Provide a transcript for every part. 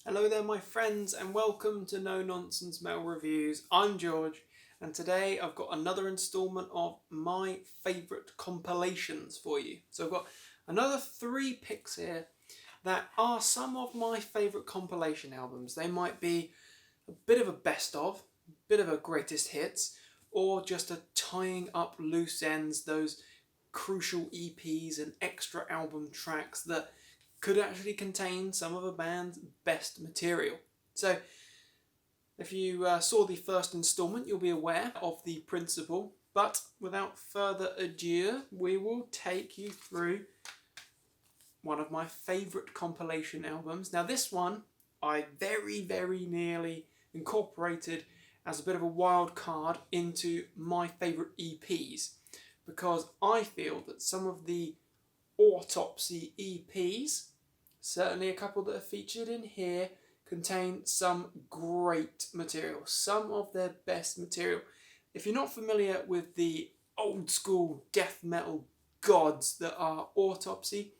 Hello there my friends and welcome to No Nonsense Metal Reviews. I'm George and today I've got another instalment of My Favourite Compilations for you. So I've got another 3 picks here that are some of my favourite compilation albums. They might be a bit of a best of, a bit of a greatest hits, or just a tying up loose ends, those crucial EPs and extra album tracks that could actually contain some of a band's best material. So if you saw the first instalment, you'll be aware of the principle, but without further ado, we will take you through one of my favourite compilation albums. Now this one I very nearly incorporated as a bit of a wild card into my favourite EPs, because I feel that some of the Autopsy EPs, certainly a couple that are featured in here, contain some great material, some of their best material. If you're not familiar with the old school death metal gods that are Autopsy,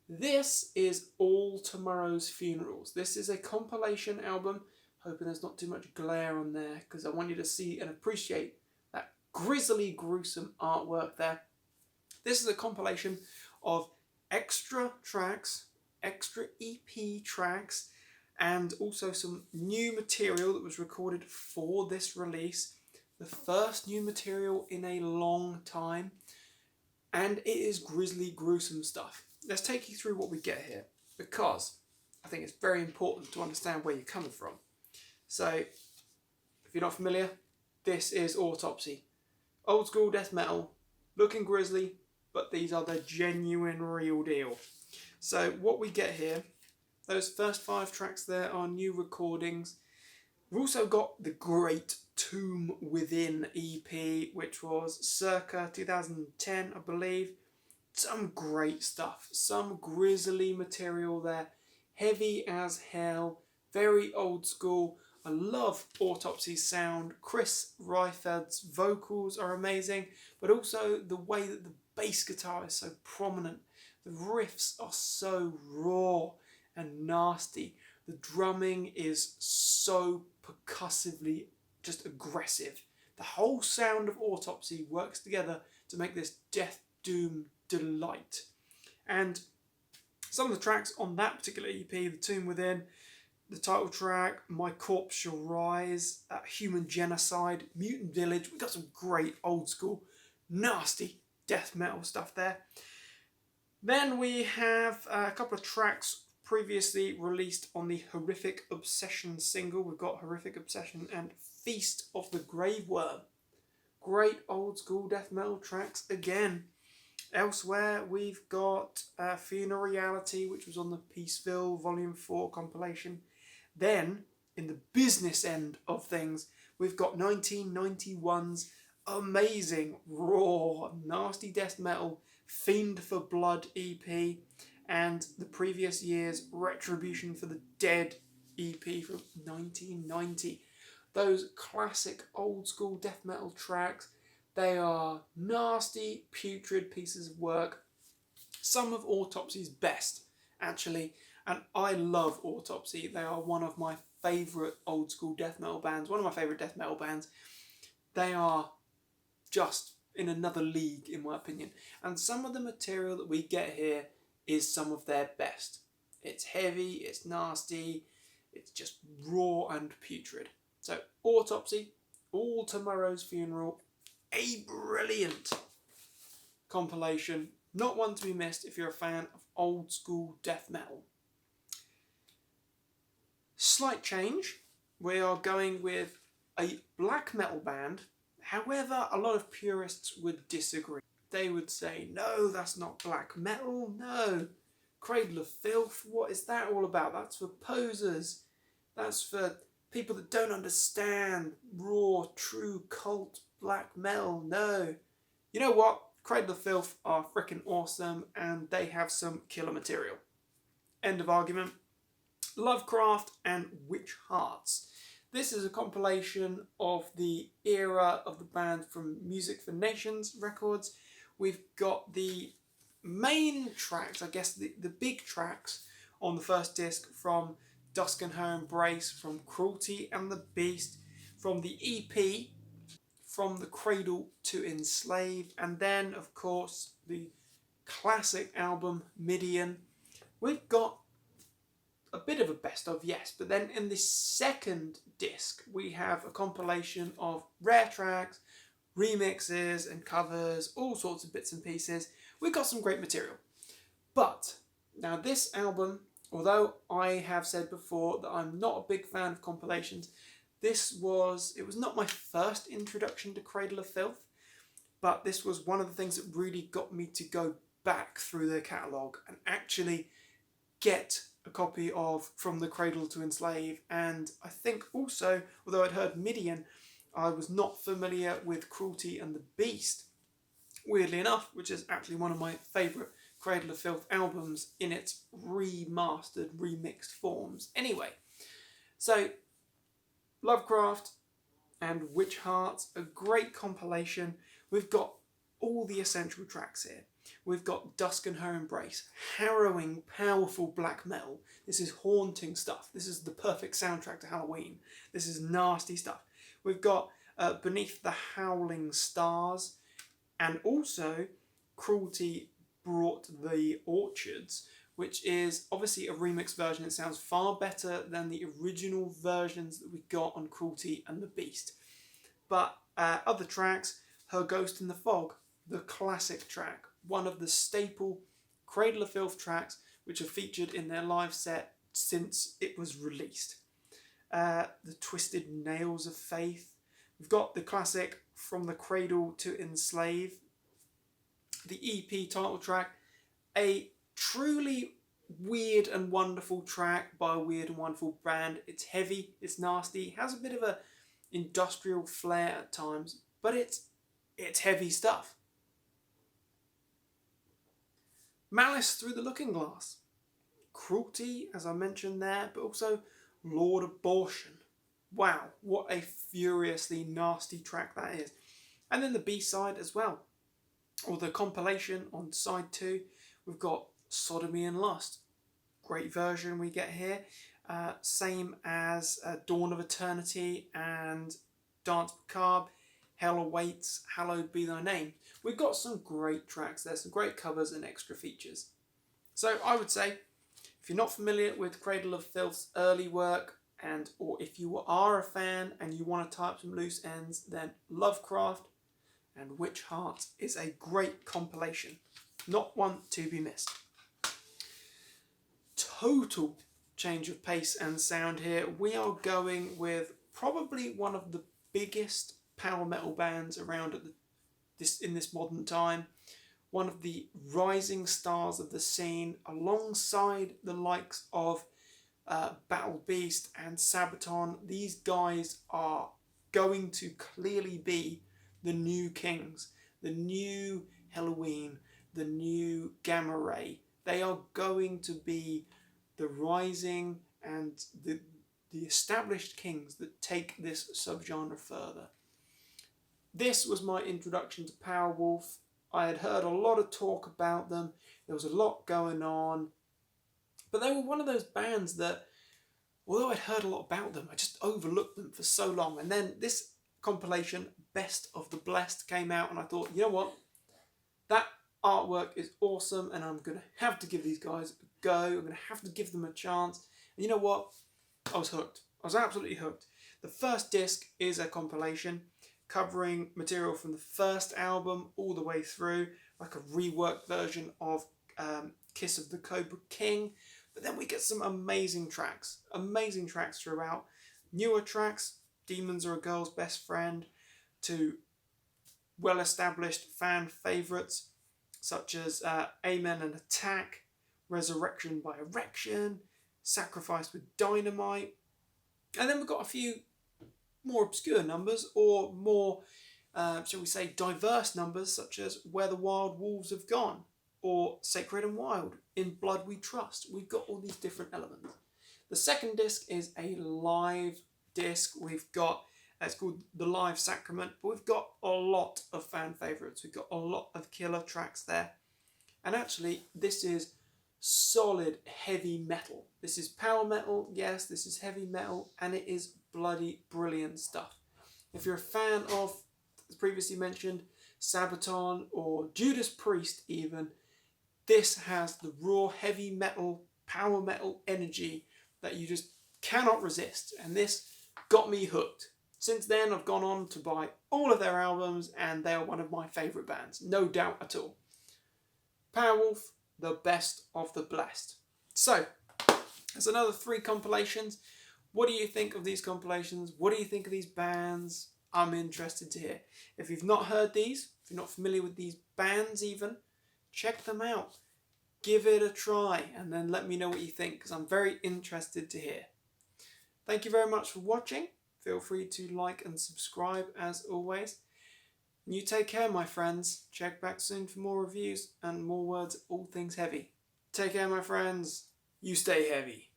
this is All Tomorrow's Funerals. This is a compilation album, hoping there's not too much glare on there because I want you to see and appreciate that grisly, gruesome artwork there. This is a compilation of extra tracks, extra EP tracks, and also some new material that was recorded for this release. The first new material in a long time, and it is grisly, gruesome stuff. Let's take you through what we get here, because I think it's very important to understand where you're coming from. So, if you're not familiar, this is Autopsy. Old school death metal, looking grisly, but these are the genuine real deal. So what we get here, those first 5 tracks there are new recordings. We've also got the great Tomb Within EP, which was circa 2010, I believe. Some great stuff, some grisly material there, heavy as hell, very old school. I love Autopsy's sound. Chris Reifeld's vocals are amazing, but also the way that the bass guitar is so prominent. The riffs are so raw and nasty. The drumming is so percussively just aggressive. The whole sound of Autopsy works together to make this death doom delight. And some of the tracks on that particular EP, The Tomb Within, the title track, My Corpse Shall Rise, Human Genocide, Mutant Village, we've got some great old school, nasty death metal stuff there. Then we have a couple of tracks previously released on the Horrific Obsession single. We've got Horrific Obsession and Feast of the Graveworm. Great old school death metal tracks again. Elsewhere we've got Funeral Reality, which was on the Peaceville Volume 4 compilation. Then, in the business end of things, we've got 1991's amazing, raw, nasty death metal Fiend for Blood EP, and the previous year's Retribution for the Dead EP from 1990. Those classic old school death metal tracks, they are nasty, putrid pieces of work. Some of Autopsy's best, actually, and I love Autopsy. They are one of my favourite old school death metal bands, one of my favourite death metal bands. They are just in another league, in my opinion. And some of the material that we get here is some of their best. It's heavy, it's nasty, it's just raw and putrid. So Autopsy, All Tomorrow's Funeral, a brilliant compilation, not one to be missed if you're a fan of old school death metal. Slight change, we are going with a black metal band. However, a lot of purists would disagree. They would say, no, that's not black metal, no. Cradle of Filth, what is that all about? That's for posers. That's for people that don't understand raw, true cult black metal, no. You know what? Cradle of Filth are freaking awesome and they have some killer material. End of argument. Lovecraft and Witch Hearts. This is a compilation of the era of the band from Music for Nations Records. We've got the main tracks, I guess the big tracks on the first disc from Dusk and Her Embrace, from Cruelty and the Beast, from the EP, From the Cradle to Enslave, and then, of course, the classic album Midian. We've got a bit of a best of, yes, but then in the second disc we have a compilation of rare tracks, remixes and covers, all sorts of bits and pieces. We've got some great material. But now this album, although I have said before that I'm not a big fan of compilations, it was not my first introduction to Cradle of Filth, but this was one of the things that really got me to go back through their catalogue and actually get a copy of From the Cradle to Enslave. And I think also, although I'd heard Midian, I was not familiar with Cruelty and the Beast, weirdly enough, which is actually one of my favourite Cradle of Filth albums in its remastered, remixed forms. Anyway, so Lovecraft and Witch Hearts, a great compilation. We've got all the essential tracks here. We've got Dusk and Her Embrace, harrowing, powerful black metal. This is haunting stuff. This is the perfect soundtrack to Halloween. This is nasty stuff. We've got Beneath the Howling Stars, and also Cruelty Brought the Orchards, which is obviously a remix version. It sounds far better than the original versions that we got on Cruelty and the Beast. But other tracks, Her Ghost in the Fog, the classic track, one of the staple Cradle of Filth tracks which have featured in their live set since it was released. The Twisted Nails of Faith. We've got the classic From the Cradle to Enslave. The EP title track, a truly weird and wonderful track by a weird and wonderful band. It's heavy, it's nasty, has a bit of a industrial flair at times, but it's heavy stuff. Malice Through the Looking Glass. Cruelty, as I mentioned there, but also Lord Abortion. Wow, what a furiously nasty track that is. And then the B-side as well, or the compilation on side 2, we've got Sodomy and Lust. Great version we get here. Same as Dawn of Eternity and Dance Macabre, Hell Awaits, Hallowed Be Thy Name. We've got some great tracks there, some great covers and extra features. So I would say, if you're not familiar with Cradle of Filth's early work, or if you are a fan and you want to tie up some loose ends, then Lovecraft and Witch Hearts is a great compilation. Not one to be missed. Total change of pace and sound here. We are going with probably one of the biggest power metal bands around in this modern time. One of the rising stars of the scene, alongside the likes of Battle Beast and Sabaton. These guys are going to clearly be the new Kings, the new Halloween, the new Gamma Ray. They are going to be the rising and the established kings that take this subgenre further. This was my introduction to Powerwolf. I had heard a lot of talk about them. There was a lot going on. But they were one of those bands that, although I'd heard a lot about them, I just overlooked them for so long. And then this compilation, Best of the Blessed, came out, and I thought, you know what? That artwork is awesome, and I'm going to have to give these guys a go. I'm going to have to give them a chance. And you know what? I was hooked. I was absolutely hooked. The first disc is a compilation covering material from the first album all the way through, like a reworked version of Kiss of the Cobra King. But then we get some amazing tracks throughout. Newer tracks, Demons Are a Girl's Best Friend, to well-established fan favourites such as Amen and Attack, Resurrection by Erection, Sacrifice with Dynamite. And then we've got a few more obscure numbers, or more, shall we say, diverse numbers, such as Where the Wild Wolves Have Gone, or Sacred and Wild, In Blood We Trust. We've got all these different elements. The second disc is a live disc. We've got, it's called The Live Sacrament, but we've got a lot of fan favourites. We've got a lot of killer tracks there. And actually, this is solid heavy metal. This is power metal, yes, this is heavy metal, and it is bloody brilliant stuff. If you're a fan of, as previously mentioned, Sabaton or Judas Priest even, this has the raw heavy metal, power metal energy that you just cannot resist, and this got me hooked. Since then, I've gone on to buy all of their albums, and they are one of my favourite bands, no doubt at all. Powerwolf, the best of the blessed. So, there's another 3 compilations. What do you think of these compilations? What do you think of these bands? I'm interested to hear. If you've not heard these, if you're not familiar with these bands even, check them out. Give it a try and then let me know what you think, because I'm very interested to hear. Thank you very much for watching. Feel free to like and subscribe as always. You take care, my friends. Check back soon for more reviews and more words, all things heavy. Take care, my friends. You stay heavy.